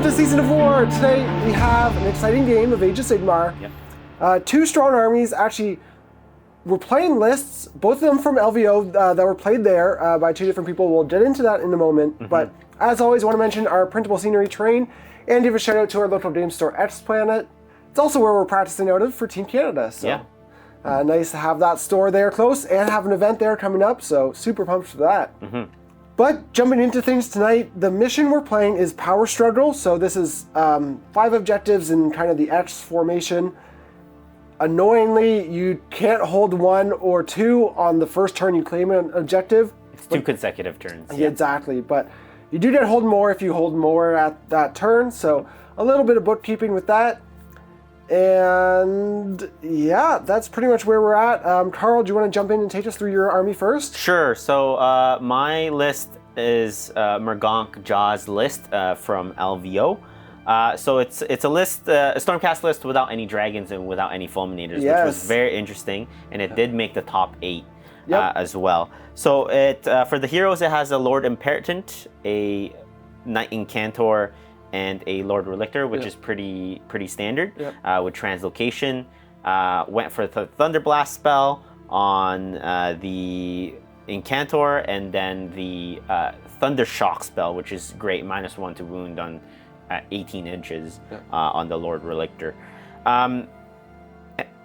to Season of War. Today we have an exciting game of Age of Sigmar. Yep. Two strong armies. Actually, we're playing lists, both of them from LVO that were played there by two different people. We'll get into that in a moment. Mm-hmm. But as always, I want to mention our printable scenery terrain and give a shout out to our local game store, X Planet. It's also where we're practicing out of for Team Canada. So yeah. Nice to have that store there close and have an event there coming up. So super pumped for that. Mm-hmm. But jumping into things tonight, the mission we're playing is Power Struggle. So this is 5 objectives in kind of the X formation. Annoyingly, you can't hold 1 or 2 on the first turn you claim an objective. It's 2 consecutive turns. Yeah, exactly. But you do get hold more if you hold more at that turn. So a little bit of bookkeeping with that. And yeah, that's pretty much where we're at. Carl, do you want to jump in and take us through your army first? Sure. So my list is Mergonk Jaw's list from LVO. So it's a list, a Stormcast list without any dragons and without any fulminators, which was very interesting, and it did make the top 8 as well. So it for the heroes, it has a Lord Imperatant, a Knight Incantor, and a Lord Relictor, which is pretty standard with translocation. Went for the Thunderblast spell on the Incantor, and then the Thundershock spell, which is great, -1 to wound on 18 inches on the Lord Relictor.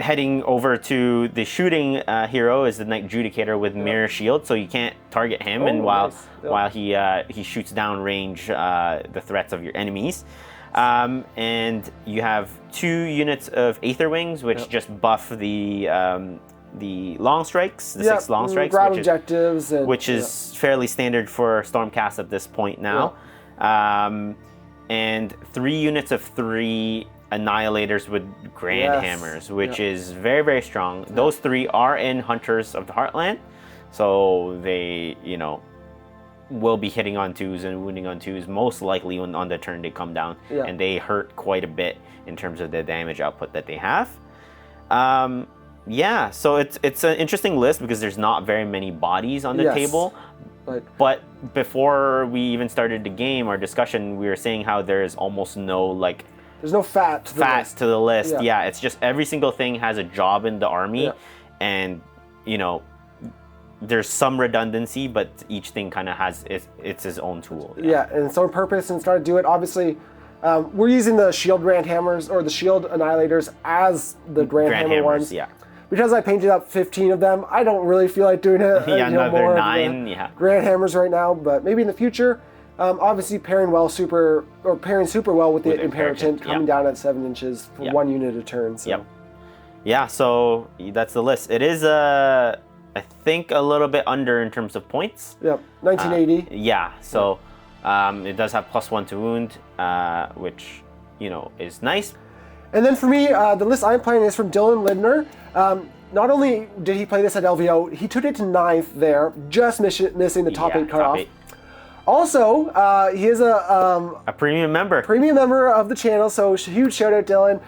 Heading over to the shooting hero is the Knight Judicator with Mirror Shield, so you can't target him, and while he shoots down range the threats of your enemies. And you have 2 units of Aether Wings, which just buff the long strikes, the 6 long strikes, grab objectives, which is fairly standard for Stormcast at this point now. And 3 units of 3 Annihilators with Grand Hammers, which is very, very strong. Those 3 are in Hunters of the Heartland, so they, will be hitting on 2s and wounding on 2s, most likely on the turn they come down, and they hurt quite a bit in terms of the damage output that they have. So it's an interesting list because there's not very many bodies on the table. But before we even started the game, our discussion, we were saying how there is almost no there's no fat to the list. Yeah, it's just every single thing has a job in the army, and there's some redundancy, but each thing kind of has it's his own tool. And its own purpose, and it's got to do it. Obviously, we're using the Shield Grand Hammers or the Shield Annihilators as the Grand Hammer ones. Because I painted up 15 of them, I don't really feel like doing it. Another more 9. Grand Hammers right now, but maybe in the future. Obviously, pairing super well with the Imperatant, coming down at 7 inches for 1 unit a turn. So. So that's the list. It is I think a little bit under in terms of points. 1980. So it does have +1 to wound, which is nice. And then for me, the list I'm playing is from Dylan Lindner. Not only did he play this at LVO, he took it to 9th there, just missing the top 8 cutoff. Top 8. Also, he is a premium member. Premium member of the channel, so huge shout out, Dylan.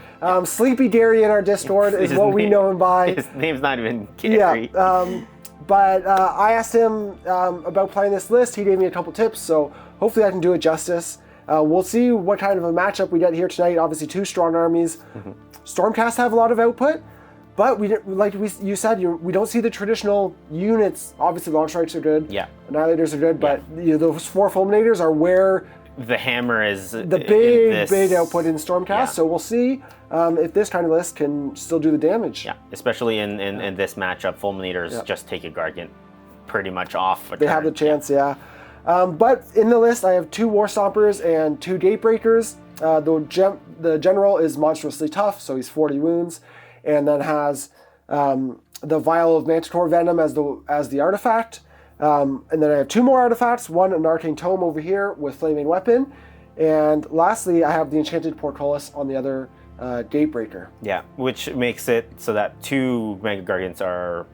Sleepy Gary in our Discord is what we know him by. His name's not even Gary. But I asked him about playing this list. He gave me a couple tips, so hopefully I can do it justice. We'll see what kind of a matchup we get here tonight. Obviously, 2 strong armies. Stormcast have a lot of output, but you said, we don't see the traditional units. Obviously, long strikes are good. Annihilators are good, but those 4 fulminators are where the hammer is the big output in Stormcast. So we'll see if this kind of list can still do the damage. Especially in this matchup, fulminators just take a Gargant pretty much off. They have the chance, but in the list, I have 2 War Stompers and 2 Gatebreakers. The general is monstrously tough, so he's 40 wounds, and then has the Vial of Manticore Venom as the artifact. And then I have 2 more artifacts, one an Arcane Tome over here with Flaming Weapon, and lastly, I have the Enchanted Portcullis on the other Gatebreaker. Which makes it so that 2 Mega Gargants are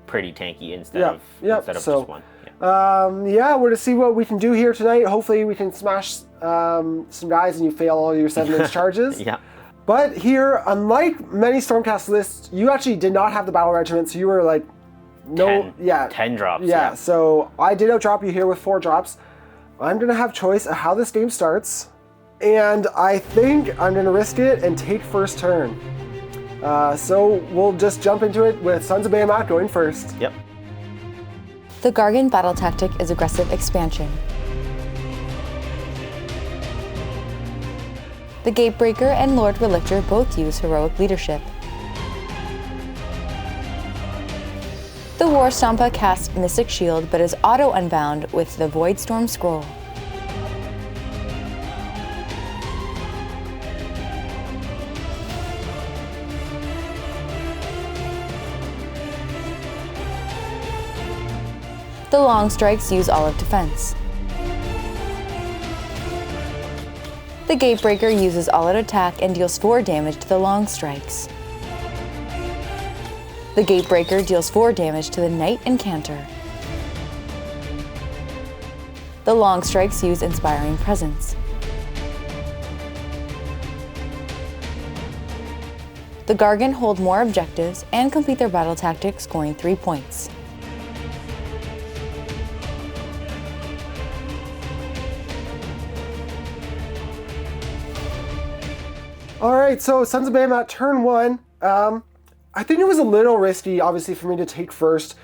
pretty tanky instead of just 1. We're to see what we can do here tonight. Hopefully we can smash some guys and you fail all your 7-inch charges. But here, unlike many Stormcast lists, you actually did not have the Battle Regiment, so you were 10 drops. So I did outdrop you here with 4 drops. I'm going to have choice of how this game starts. And I think I'm going to risk it and take first turn. So we'll just jump into it with Sons of Behemat going first. Yep. The Gargan battle tactic is aggressive expansion. The Gatebreaker and Lord Relictor both use heroic leadership. The War Stompa casts Mystic Shield but is auto-unbound with the Voidstorm Scroll. The Long Strikes use Olive Defense. The Gatebreaker uses All-Out Attack and deals 4 damage to the Long Strikes. The Gatebreaker deals 4 damage to the Knight Incantor. The Long Strikes use Inspiring Presence. The Gargan hold more objectives and complete their battle tactic, scoring 3 points. All right, so Sons of Behemat turn 1. I think it was a little risky, obviously, for me to take first.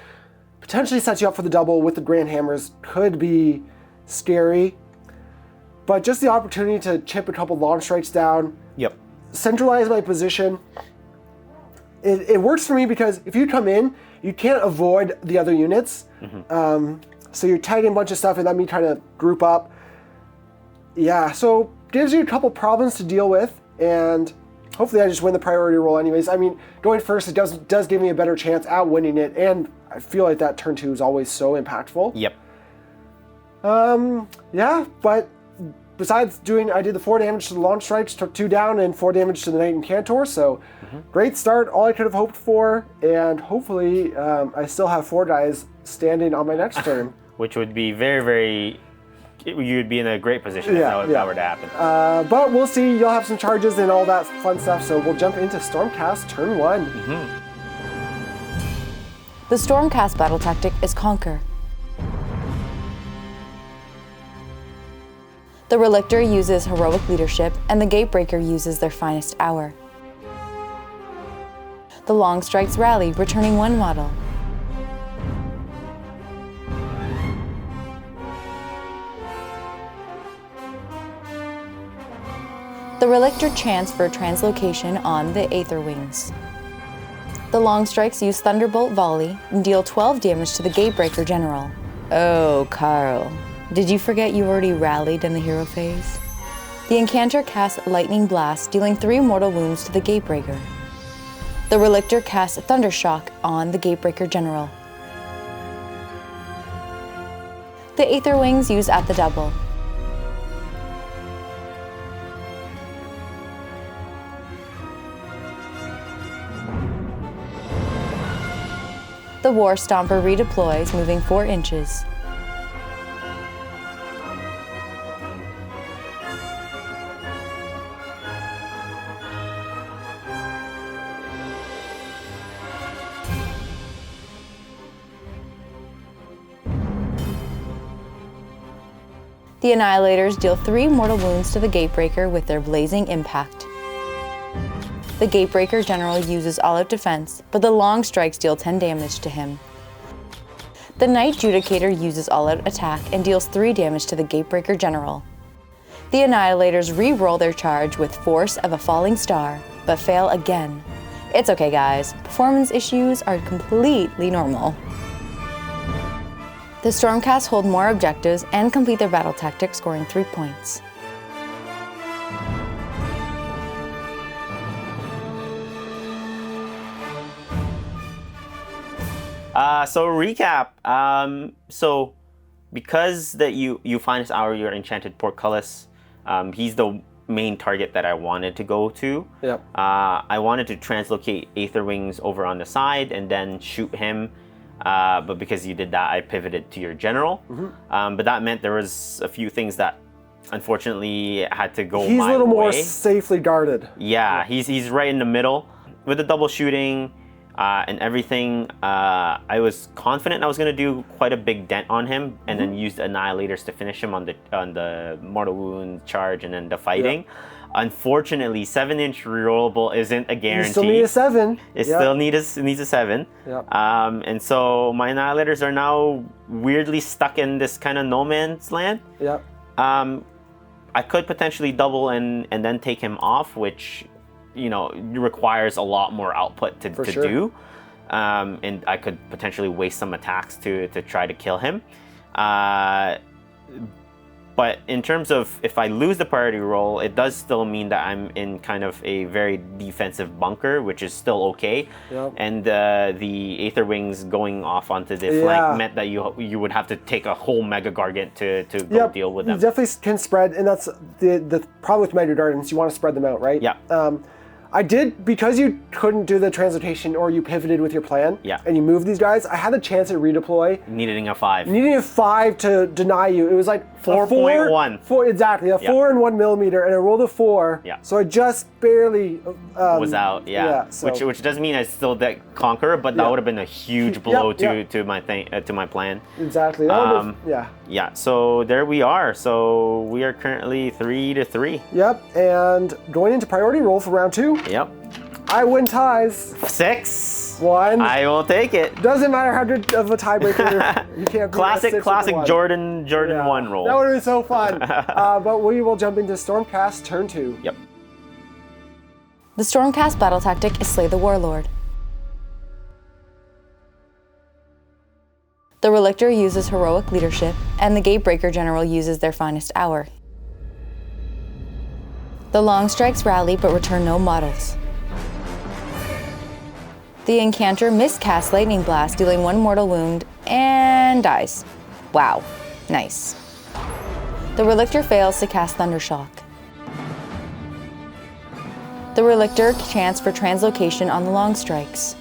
Potentially sets you up for the double with the Grand Hammers. Could be scary. But just the opportunity to chip a couple Long Strikes down. Yep. Centralize my position. It works for me because if you come in, you can't avoid the other units. So you're tagging a bunch of stuff and then me trying to group up. Yeah, so gives you a couple problems to deal with. And hopefully I just win the priority roll anyways. I mean, going first, it does give me a better chance at winning it, and I feel like that turn 2 is always so impactful. Yep. Yeah, but besides I did the 4 damage to the Long Strikes, took 2 down, and 4 damage to the Knight Incantor, so great start, all I could have hoped for, and hopefully I still have 4 guys standing on my next turn. Which would be very, very... You'd be in a great position if that were to happen. But we'll see. You'll have some charges and all that fun stuff. So we'll jump into Stormcast turn 1. The Stormcast battle tactic is Conquer. The Relictor uses heroic leadership, and the Gatebreaker uses their finest hour. The Long Strikes rally, returning 1 model. The Relictor chants for translocation on the Aether Wings. The Long Strikes use Thunderbolt Volley and deal 12 damage to the Gatebreaker General. Oh, Carl. Did you forget you already rallied in the hero phase? The Incantor casts Lightning Blast, dealing 3 mortal wounds to the Gatebreaker. The Relictor casts Thundershock on the Gatebreaker General. The Aether Wings use At the Double. The War Stomper redeploys, moving 4 inches. The Annihilators deal 3 mortal wounds to the Gatebreaker with their Blazing Impact. The Gatebreaker General uses All-Out Defense, but the Long Strikes deal 10 damage to him. The Knight Judicator uses All-Out Attack and deals 3 damage to the Gatebreaker General. The Annihilators re-roll their charge with Force of a Falling Star, but fail again. It's okay, guys. Performance issues are completely normal. The Stormcast hold more objectives and complete their battle tactic, scoring 3 points. So recap. So because that you find this hour your enchanted portcullis, he's the main target that I wanted to go to. Yep. I wanted to translocate Aether Wings over on the side and then shoot him. But because you did that, I pivoted to your general. But that meant there was a few things that unfortunately had to go my way. He's a little more safely guarded. Yeah, he's right in the middle. With the double shooting, and everything. I was confident I was going to do quite a big dent on him, and then use the Annihilators to finish him on the mortal wound charge and then the fighting. Yep. Unfortunately, 7-inch rerollable isn't a guarantee. You still need a 7. It still needs a 7. Yep. And so my Annihilators are now weirdly stuck in this kind of no man's land. Yep. I could potentially double and then take him off, which, you know, requires a lot more output to do. And I could potentially waste some attacks to try to kill him. But in terms of if I lose the priority roll, it does still mean that I'm in kind of a very defensive bunker, which is still okay. Yep. And the Aether Wings going off onto the flank meant that you would have to take a whole Mega Gargant to go deal with them. You definitely can spread, and that's the problem with Mega Gargants. You want to spread them out, right? Yeah. I did, because you couldn't do the translocation or you pivoted with your plan, and you moved these guys, I had the chance to redeploy. Needing a 5. Needing a 5 to deny you. It was like 4.1. 4, exactly, a 4 and 1 millimeter, and I rolled a 4. Yeah. So I just barely was out. So. Which does mean I still did conquer, but that would have been a huge blow to my thing to my plan. Exactly. Yeah. So there we are. So we are currently 3-3. Yep. And going into priority roll for round 2. Yep. I win ties. 6. 1. I will take it. Doesn't matter how good of a tiebreaker. You can't beat classic Jordan 1 roll. That would have been so fun. But we will jump into Stormcast turn 2. Yep. The Stormcast battle tactic is Slay the Warlord. The Relictor uses heroic leadership, and the Gatebreaker General uses their finest hour. The Longstrikes rally but return no models. The Incanter miscasts Lightning Blast, dealing 1 mortal wound, and dies. Wow, nice. The Relictor fails to cast Thundershock. The Relictor chants for translocation on the Longstrikes.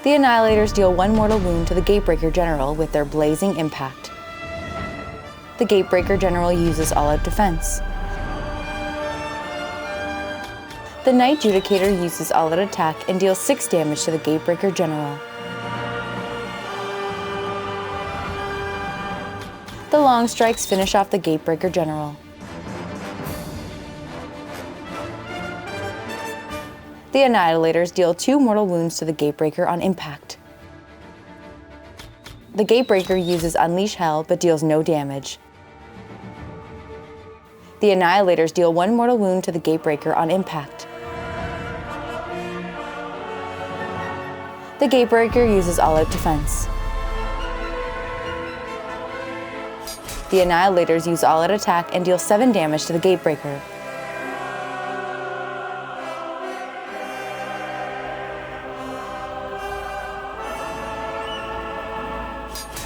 The Annihilators deal 1 mortal wound to the Gatebreaker General with their blazing impact. The Gatebreaker General uses all-out defense. The Knight Judicator uses all-out attack and deals 6 damage to the Gatebreaker General. The Longstrikes finish off the Gatebreaker General. The Annihilators deal 2 mortal wounds to the Gatebreaker on impact. The Gatebreaker uses Unleash Hell but deals no damage. The Annihilators deal 1 mortal wound to the Gatebreaker on impact. The Gatebreaker uses all-out defense. The Annihilators use all-out attack and deal 7 damage to the Gatebreaker.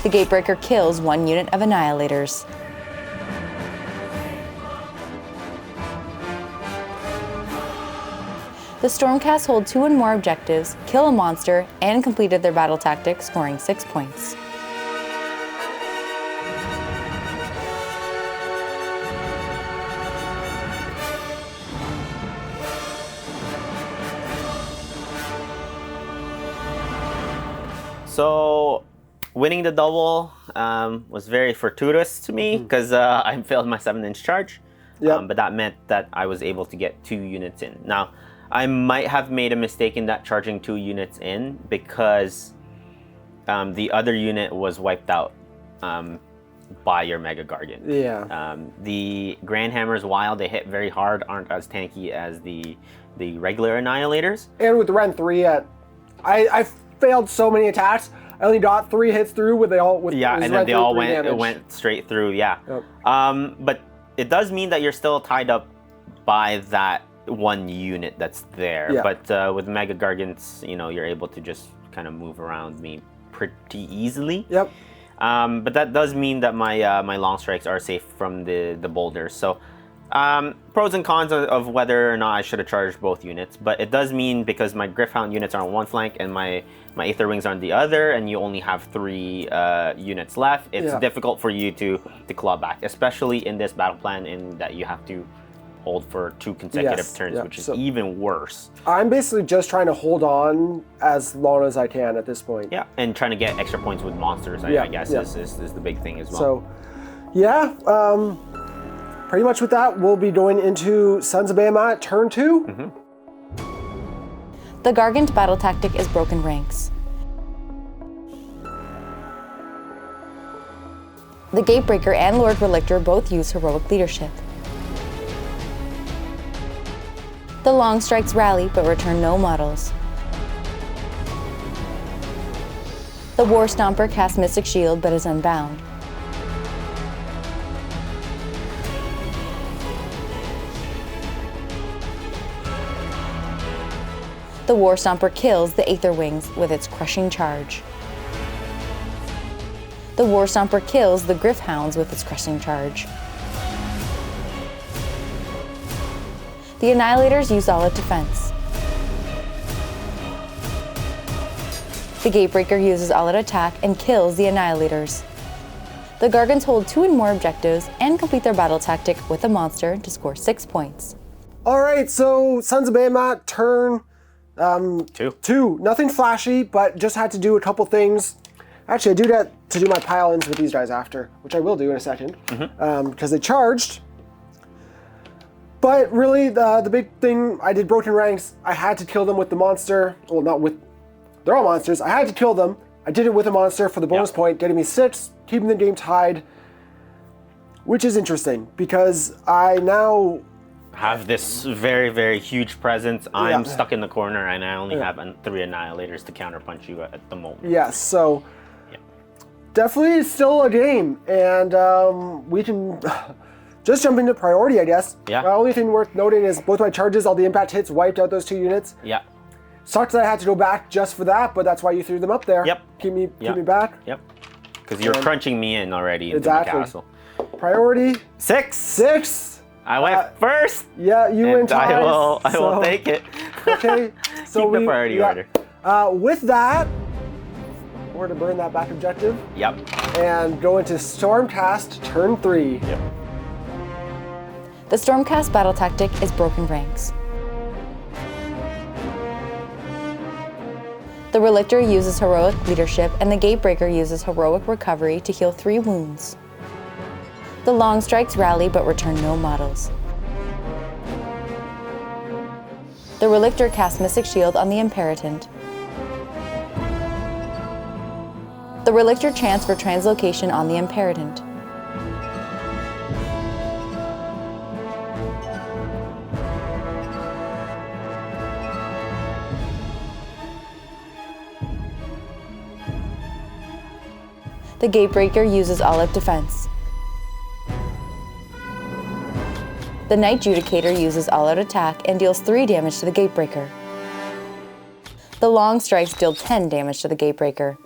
The Gatebreaker kills 1 unit of Annihilators. The Stormcast hold 2 and more objectives, kill a monster, and completed their battle tactic, scoring 6 points. So winning the double was very fortuitous to me because I failed my 7-inch charge. But that meant that I was able to get 2 units in. Now, I might have made a mistake in that charging 2 units in because the other unit was wiped out by your Mega Gargant. The Grand Hammers, while they hit very hard, aren't as tanky as the regular Annihilators. And with the Ren 3, I failed so many attacks. I only got 3 hits through with they all with and then they all went straight through. But it does mean that you're still tied up by that 1 unit that's there. But with Mega Gargants, you know, you're able to just kind of move around me pretty easily. But that does mean that my my long strikes are safe from the boulders. So Pros and cons of whether or not I should have charged both units, but it does mean because my Griffhound units are on one flank and my Aether Wings are on the other, and you only have 3 units left, it's difficult for you to claw back, especially in this battle plan in that you have to hold for 2 consecutive turns, which is even worse. I'm basically just trying to hold on as long as I can at this point. Yeah, and trying to get extra points with monsters, I guess, is the big thing as well. So, yeah, pretty much with that, we'll be going into Sons of Behemat turn 2. The Gargant battle tactic is broken ranks. The Gatebreaker and Lord Relictor both use heroic leadership. The Long Strikes rally but return no models. The War Stomper casts Mystic Shield but is unbound. The War Stomper kills the Aether Wings with its crushing charge. The War Stomper kills the Griffhounds with its crushing charge. The Annihilators use all out defense. The Gatebreaker uses all out attack and kills the Annihilators. The Gargants hold 2 and more objectives and complete their battle tactic with a monster to score 6 points. Alright, so Sons of Behemat turn 2. Nothing flashy, but just had to do a couple things. Actually, I do that to do my pile-ins with these guys after, which I will do in a second, because they charged. But really, the big thing, I did broken ranks. I had to kill them with the monster. Well, not with... They're all monsters. I had to kill them. I did it with a monster for the bonus point, getting me 6, keeping the game tied. Which is interesting, because I now... have this very, very huge presence. I'm stuck in the corner, and I only have 3 Annihilators to counterpunch you at the moment. Yes, so... Definitely still a game, and we can... Just jump into priority, I guess. Yeah. The only thing worth noting is both my charges, all the impact hits, wiped out those 2 units. Yeah. Sucks that I had to go back just for that, but that's why you threw them up there. Yep. Keep me back. Yep. Because you're crunching me in already into Exactly. the castle. Priority. 6. 6. I went first. Yeah, you went twice. I will take it. Okay. So keep the priority order. With that, we're going to burn that back objective. Yep. And go into Stormcast turn 3. Yep. The Stormcast battle tactic is broken ranks. The Relictor uses heroic leadership and the Gatebreaker uses heroic recovery to heal 3 wounds. The Long Strikes rally but return no models. The Relictor casts Mystic Shield on the Imperatant. The Relictor chants for translocation on the Imperatant. The Gatebreaker uses all-out defense. The Night Judicator uses all-out attack and deals 3 damage to the Gatebreaker. The Long Strikes deal 10 damage to the Gatebreaker.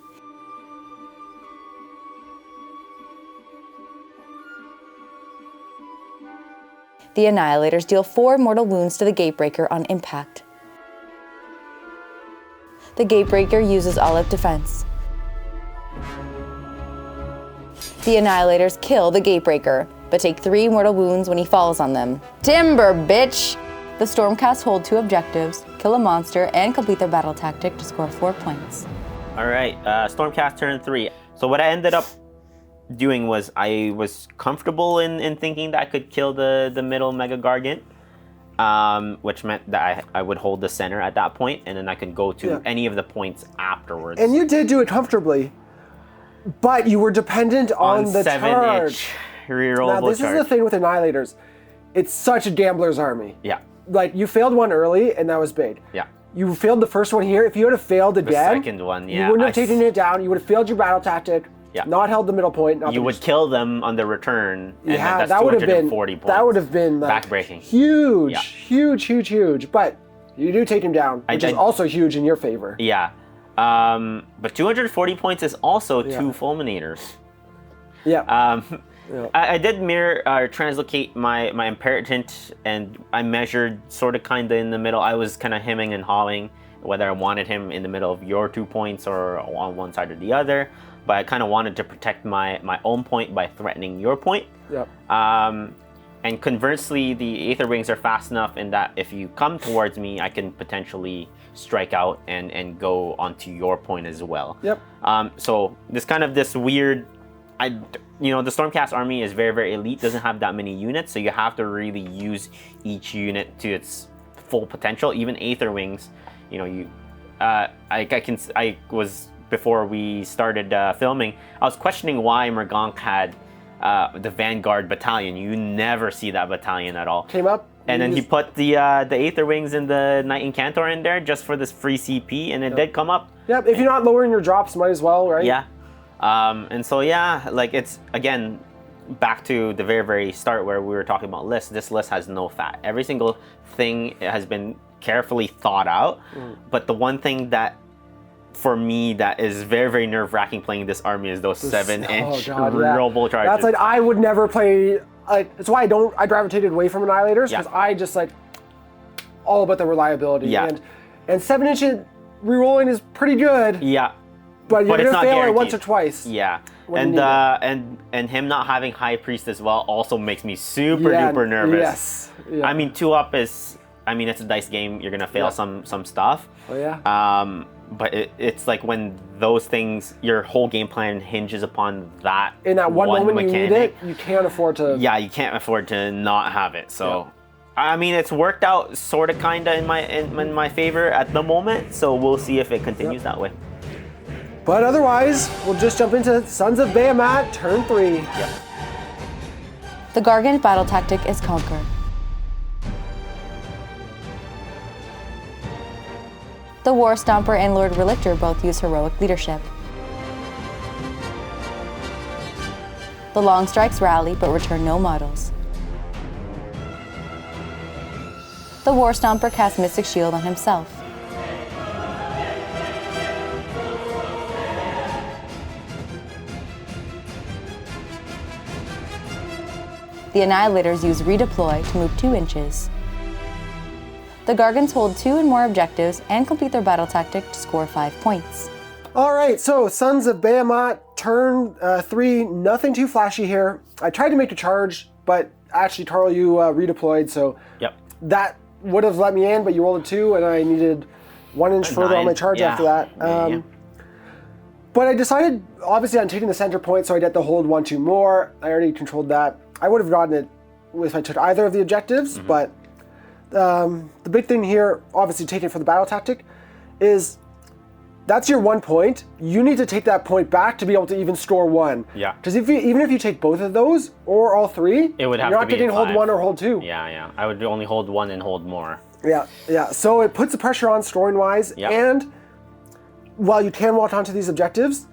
The Annihilators deal 4 mortal wounds to the Gatebreaker on impact. The Gatebreaker uses all-out defense. The Annihilators kill the Gatebreaker, but take 3 mortal wounds when he falls on them. Timber, bitch! The Stormcast hold 2 objectives, kill a monster, and complete their battle tactic to score 4 points. Alright, Stormcast turn 3. So what I ended up doing was I was comfortable in thinking that I could kill the middle Mega Gargant, which meant that I would hold the center at that point, and then I could go to any of the points afterwards. And you did do it comfortably, but you were dependent on the 7-inch rerollable Now, this charge. is the thing with Annihilators. It's such a gambler's army. Yeah. Like, you failed one early, and that was big. Yeah. You failed the first one here. If you would have failed again, The second one, yeah. you wouldn't have taken it down. You would have failed your battle tactic. Yeah. Not held the middle point. You would kill them on the return, and Yeah, that's that would have been 240 points. that would have been like backbreaking. huge, Yeah. huge. But you do take him down, which is also huge in your favor. Yeah. But 240 points is also 2 fulminators. Yeah. I did mirror or translocate my imperatant, and I measured sort of kind of in the middle. I was kind of hemming and hawing whether I wanted him in the middle of your 2 points or on one side or the other. But I kind of wanted to protect my own point by threatening your point. Yep. And conversely, the Aether Wings are fast enough in that if you come towards me, I can potentially strike out and go onto your point as well. Yep. So this weird, the Stormcast army is very, very elite, doesn't have that many units, so you have to really use each unit to its full potential. Even Aether Wings, before we started filming, I was questioning why Mergonk had the Vanguard Battalion. You never see that battalion at all. Came up. And then he put the Aether Wings and the Knight Incantor in there just for this free CP, and it did come up. Yep, if you're not lowering your drops, might as well, right? Yeah. And so, it's, again, back to the very, very start where we were talking about lists. This list has no fat. Every single thing has been carefully thought out. But the one thing that, for me, that is very, very nerve-wracking playing this army is those 7-inch robo charges. That's like, I would never play. That's why I gravitated away from Annihilators, because I just all about the reliability. Yeah. And 7-inch rerolling is pretty good. Yeah. But you're gonna fail it once or guaranteed. twice. Yeah. And him not having High Priest as well also makes me super duper nervous. Yes. Yeah. I mean, 2-up is, it's a dice game. You're gonna fail some stuff. Oh yeah. But it's like when those things, your whole game plan hinges upon that. In that one moment mechanic, you need it, you can't afford to. Yeah, you can't afford to not have it. So, it's worked out sort of kinda in my favor at the moment. So we'll see if it continues that way. But otherwise, we'll just jump into Sons of Behemat, turn 3. Yep. The Gargant battle tactic is Conquer. The War Stomper and Lord Relictor both use heroic leadership. The Long Strikes rally but return no models. The War Stomper casts Mystic Shield on himself. The Annihilators use Redeploy to move 2 inches. The Gargants hold 2 and more objectives and complete their battle tactic to score 5 points. All right, so Sons of Behemat, turn 3, nothing too flashy here. I tried to make a charge, but actually, Tarl, you redeployed, so that would have let me in, but you rolled a 2, and I needed 1 inch further on my charge after that. But I decided, obviously, on taking the center point, so I'd have to hold 1, 2 more. I already controlled that. I would have gotten it if I took either of the objectives, but the big thing here, obviously taking it for the battle tactic, is that's your 1 point. You need to take that point back to be able to even score 1. Yeah. Because even if you take both of those or all 3, it would have you're to not be getting hold 5. 1 or hold 2. Yeah. I would only hold 1 and hold more. Yeah. So it puts the pressure on scoring-wise, and while you can walk onto these objectives,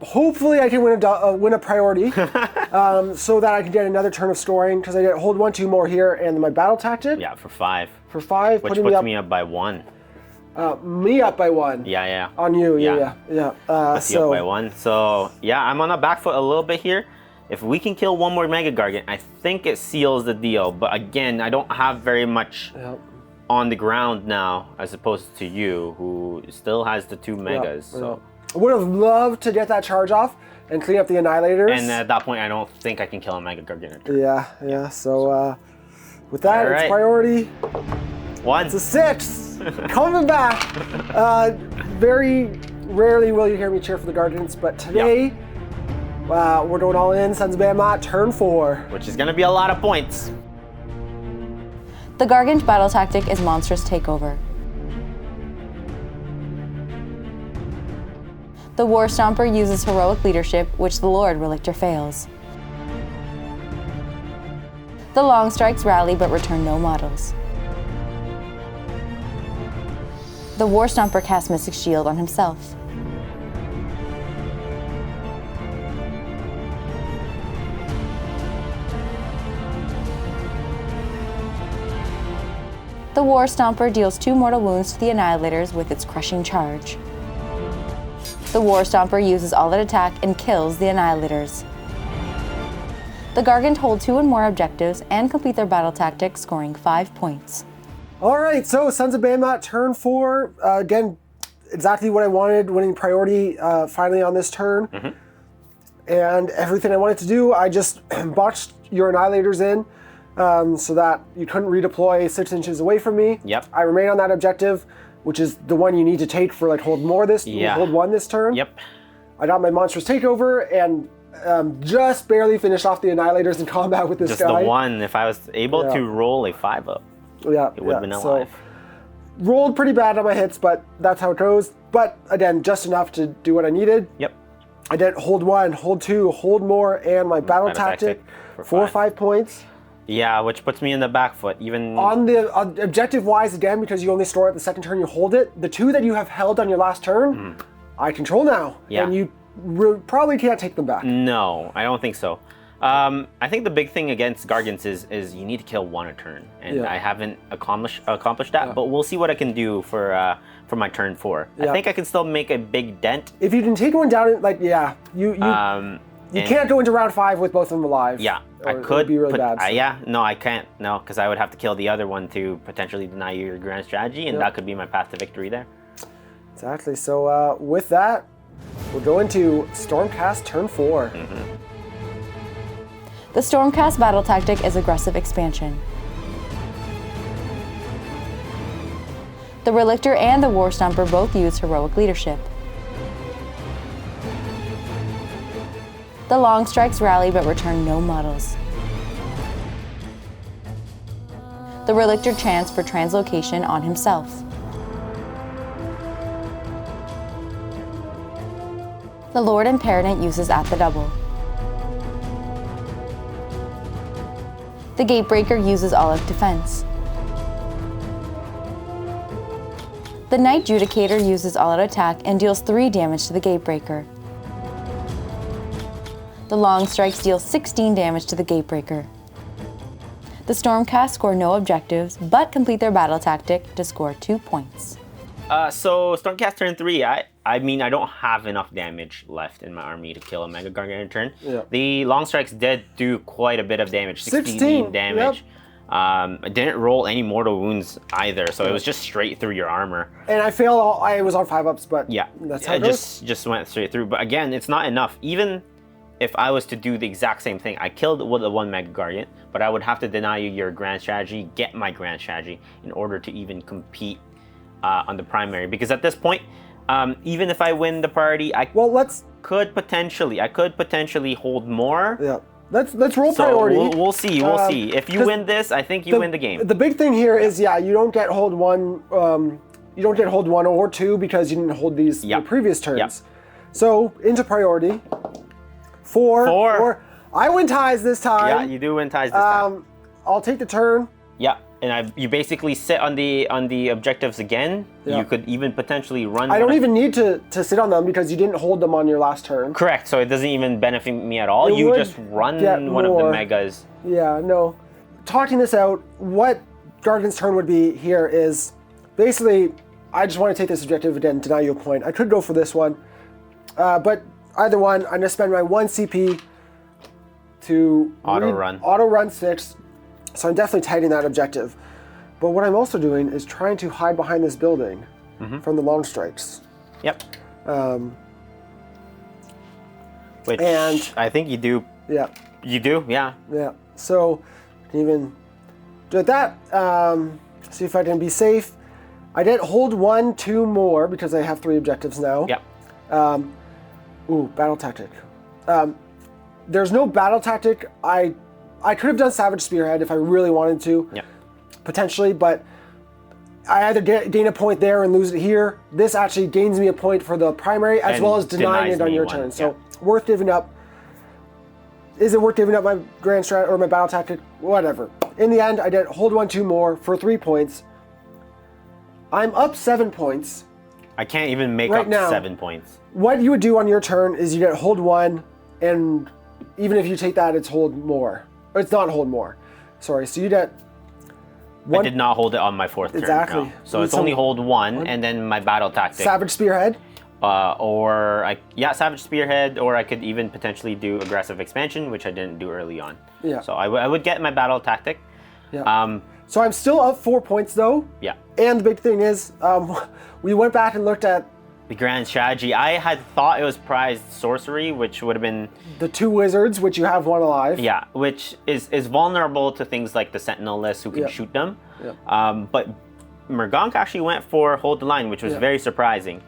hopefully I can win a priority so that I can get another turn of scoring, because I get hold 1, 2 more here, and my battle tactic. Yeah, for 5. For 5, which putting puts me up by 1. Me up by 1. Yeah. On you, yeah. Puts you up by 1. So I'm on the back foot a little bit here. If we can kill 1 more Mega Gargant, I think it seals the deal. But again, I don't have very much on the ground now, as opposed to you, who still has the 2 Megas. So. I would have loved to get that charge off and clean up the Annihilators. And at that point, I don't think I can kill a Mega Gargant. Yeah. So with that, it's priority. 1. It's a 6. Coming back. Very rarely will you hear me cheer for the Gargants, but today we're going all in. Sons of Behemat, turn 4. Which is going to be a lot of points. The Gargant battle tactic is Monstrous Takeover. The War Stomper uses heroic leadership, which the Lord Relictor fails. The Long Strikes rally but return no models. The War Stomper casts Mystic Shield on himself. The War Stomper deals 2 mortal wounds to the Annihilators with its crushing charge. The War Stomper uses all-out attack and kills the Annihilators. The Gargant hold 2 and more objectives and complete their battle tactic, scoring 5 points. All right, so Sons of Behemat, turn 4. Again, exactly what I wanted, winning priority finally on this turn. And everything I wanted to do, I just botched your Annihilators in so that you couldn't redeploy 6 inches away from me. Yep. I remain on that objective, which is the one you need to take for like hold 1 this turn. Yep. I got my monstrous takeover and just barely finished off the Annihilators in combat with this Just guy. the one. If I was able to roll a 5-up, Yeah, it would have been so alive. rolled pretty bad on my hits, but that's how it goes. But again, just enough to do what I needed. Yep. I did hold 1, hold 2, hold more, and my battle tactic for 5 points. Yeah, which puts me in the back foot. Even On the objective wise, again, because you only store it the second turn you hold it, the 2 that you have held on your last turn, I control now. Yeah. And you probably can't take them back. No, I don't think so. I think the big thing against Gargants is you need to kill 1 a turn, and I haven't accomplished that. But we'll see what I can do for my turn 4. I think I can still make a big dent. If you can take one down, like you can't go into round 5 with both of them alive. Yeah, I could. It would be really bad. No, I can't. No, because I would have to kill the other one to potentially deny you your grand strategy, and that could be my path to victory there. Exactly. So with that, we'll go into Stormcast turn 4. The Stormcast battle tactic is aggressive expansion. The Relictor and the War Stomper both use heroic leadership. The Long Strikes rally but return no models. The Relictor chants for translocation on himself. The Lord Imperatant uses at the double. The Gatebreaker uses all-out defense. The Knight Judicator uses all-out attack and deals 3 damage to the Gatebreaker. The Long Strikes deal 16 damage to the Gatebreaker. The Stormcast score no objectives, but complete their battle tactic to score 2 points. So Stormcast turn 3, I mean, I don't have enough damage left in my army to kill a Mega Gargant in turn. Yeah. The Long Strikes did do quite a bit of damage, 16 damage. Yep. I didn't roll any mortal wounds either, so it was just straight through your armor. And I failed. I was on 5-ups, but Yeah, that's how it it goes. just went straight through. But again, it's not enough. Even if I was to do the exact same thing, I killed with the 1 Mega Gargant, but I would have to deny you your grand strategy, get my grand strategy in order to even compete on the primary. Because at this point, even if I win the priority, I could potentially hold more. Yeah. Let's roll So priority. we'll see. We'll see. If you win this, I think you win the game. The big thing here is you don't get hold 1. You don't get hold 1 or 2 because you didn't hold these the previous turns. Yep. So into priority. 4. I win ties this time. Yeah, you do win ties this time. I'll take the turn. Yeah, and you basically sit on the objectives again. Yeah. You could even potentially run. I don't even need to sit on them because you didn't hold them on your last turn. Correct. So it doesn't even benefit me at all. It You would just run get one of the more. megas. Yeah, no. Talking this out, what Gargant's turn would be here is basically, I just want to take this objective and deny you a point. I could go for this one, but either one, I'm going to spend my 1 CP to auto run 6. So I'm definitely tagging that objective. But what I'm also doing is trying to hide behind this building from the Long Strikes. Yep. Which and I think you do. Yeah. You do, yeah. Yeah. So I can even do that. See if I can be safe. I did hold 1, 2 more because I have 3 objectives now. Yep. Battle tactic. There's no battle tactic. I could have done Savage Spearhead if I really wanted to. Yep. Potentially, but I either gain a point there and lose it here. This actually gains me a point for the primary as And well as denying it on your one. turn. So worth giving up. Is it worth giving up my grand strat or my battle tactic? Whatever. In the end, I did hold 1, 2 more for 3 points. I'm up 7 points. I can't even make Right up now. 7 points. What you would do on your turn is you get hold 1, and even if you take that, it's hold more. Or it's not hold more. Sorry. So you get I did not hold it on my 4th turn. Exactly. No. So it's only hold 1, and then my battle tactic. Savage Spearhead. or Savage Spearhead, or I could even potentially do Aggressive Expansion, which I didn't do early on. Yeah. So I would get my battle tactic. Yeah. So I'm still up 4 points though. Yeah. And the big thing is, we went back and looked at the grand strategy. I had thought it was prized sorcery, which would have been the 2 wizards, which you have 1 alive. Yeah, which is vulnerable to things like the Sentinel list who can shoot them. Yeah. But Mergonk actually went for Hold the Line, which was very surprising.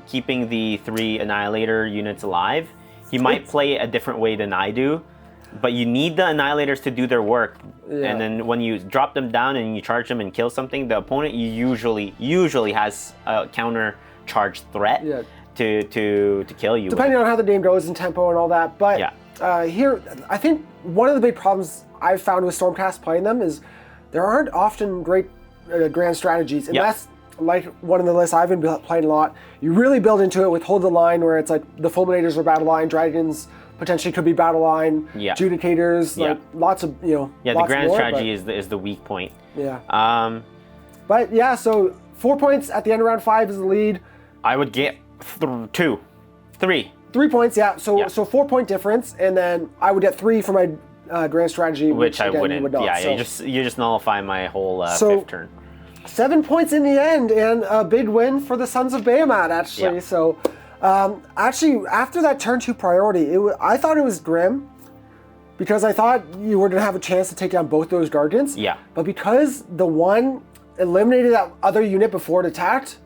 Keeping the 3 Annihilator units alive. He might play it a different way than I do, but you need the Annihilators to do their work. Yeah. And then when you drop them down and you charge them and kill something, the opponent usually has a counter charge threat to kill you. Depending on how the game goes and tempo and all that. But here, I think one of the big problems I've found with Stormcast playing them is there aren't often great grand strategies. Unless, like one of the lists I've been playing a lot, you really build into it with Hold the Line, where it's like the Fulminators are battle line, Dragons potentially could be battle line, Judicators, like lots of, the grand strategy is the weak point. Yeah. But yeah, so 4 points at the end of round 5 is the lead. I would get 3 points, yeah. So 4 point difference, and then I would get 3 for my grand strategy, which I again, wouldn't. Would not. Yeah, so, you just nullify my whole 5th turn. 7 points in the end, and a big win for the Sons of Behemat, actually. Yeah. So, actually, after that turn 2 priority, I thought it was grim, because I thought you were going to have a chance to take down both those Gargants. Yeah. But because the one eliminated that other unit before it attacked,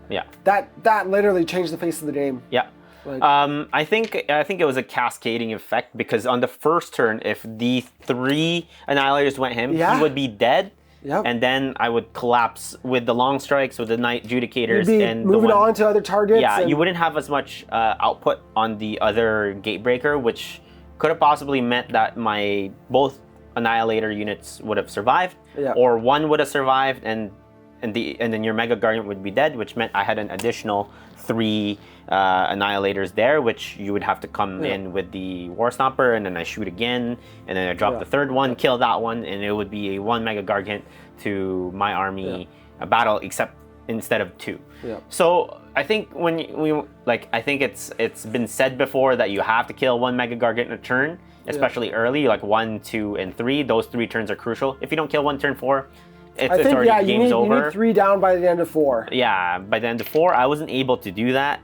that literally changed the face of the game. Yeah. Like, I think it was a cascading effect, because on the first turn, if the 3 Annihilators went him, he would be dead. Yep. And then I would collapse with the long strikes, with the Knight Judicators, You'd be and moving on to other targets. Yeah, you wouldn't have as much output on the other Gatebreaker, which could have possibly meant that my both Annihilator units would have survived, or one would have survived, and then your Mega Guardian would be dead, which meant I had an additional 3 Annihilators there, which you would have to come in with the War Stomper, and then I shoot again, and then I drop the 3rd one, kill that one, and it would be a 1 Mega Gargant to my army battle, except instead of 2. Yeah. So I think I think it's been said before that you have to kill 1 Mega Gargant in a turn, especially early, like 1, 2, and 3. Those 3 turns are crucial. If you don't kill 1 turn 4, it's already game's over. You need 3 down by the end of 4. Yeah, by the end of 4, I wasn't able to do that.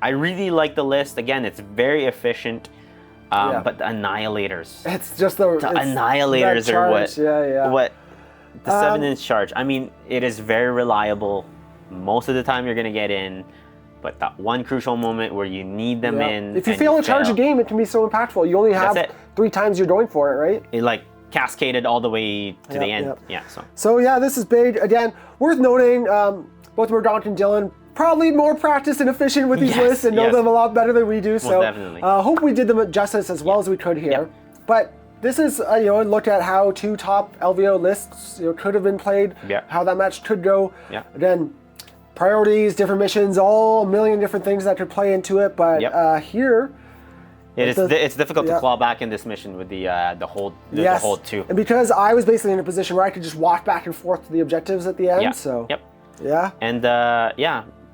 I really like the list. Again, it's very efficient. But the Annihilators. It's just Annihilators are what the 7-inch charge. I mean, it is very reliable. Most of the time you're gonna get in, but that one crucial moment where you need them in. If you fail to charge a game, it can be so impactful. You only have 3 times you're going for it, right? It cascaded all the way to the end. Yeah. So yeah, this is big. Again, worth noting, both Mergonk and Dylan probably more practiced and efficient with these lists and know them a lot better than we do. So definitely. Hope we did them justice as well as we could here. But this is look at how 2 top LVO lists could have been played. How that match could go. Again, priorities, different missions, all a million different things that could play into it. But here. It's difficult to claw back in this mission with the hold 2. And because I was basically in a position where I could just walk back and forth to the objectives at the end. So and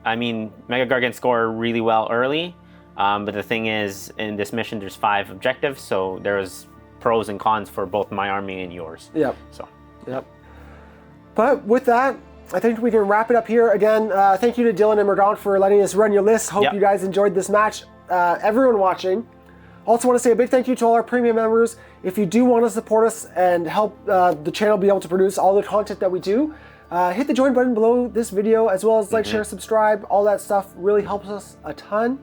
I mean, Mega Gargant score really well early, but the thing is, in this mission there's 5 objectives, so there's pros and cons for both my army and yours. But with that, I think we can wrap it up here. Again, thank you to Dylan and Mergonk for letting us run your list. Hope you guys enjoyed this match. Everyone watching. Also want to say a big thank you to all our premium members. If you do want to support us and help the channel be able to produce all the content that we do, hit the join button below this video, as well as like, share, subscribe. All that stuff really helps us a ton.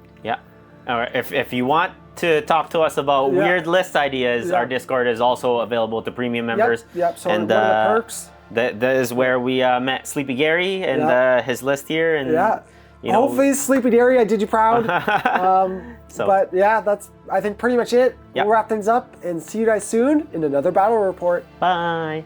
Or if you want to talk to us about weird list ideas, our Discord is also available to premium members. So one of the perks. That is where we met Sleepy Gary and his list here. And hopefully, Sleepy Gary, I did you proud. But yeah, that's I think pretty much it. We'll wrap things up and see you guys soon in another battle report. Bye.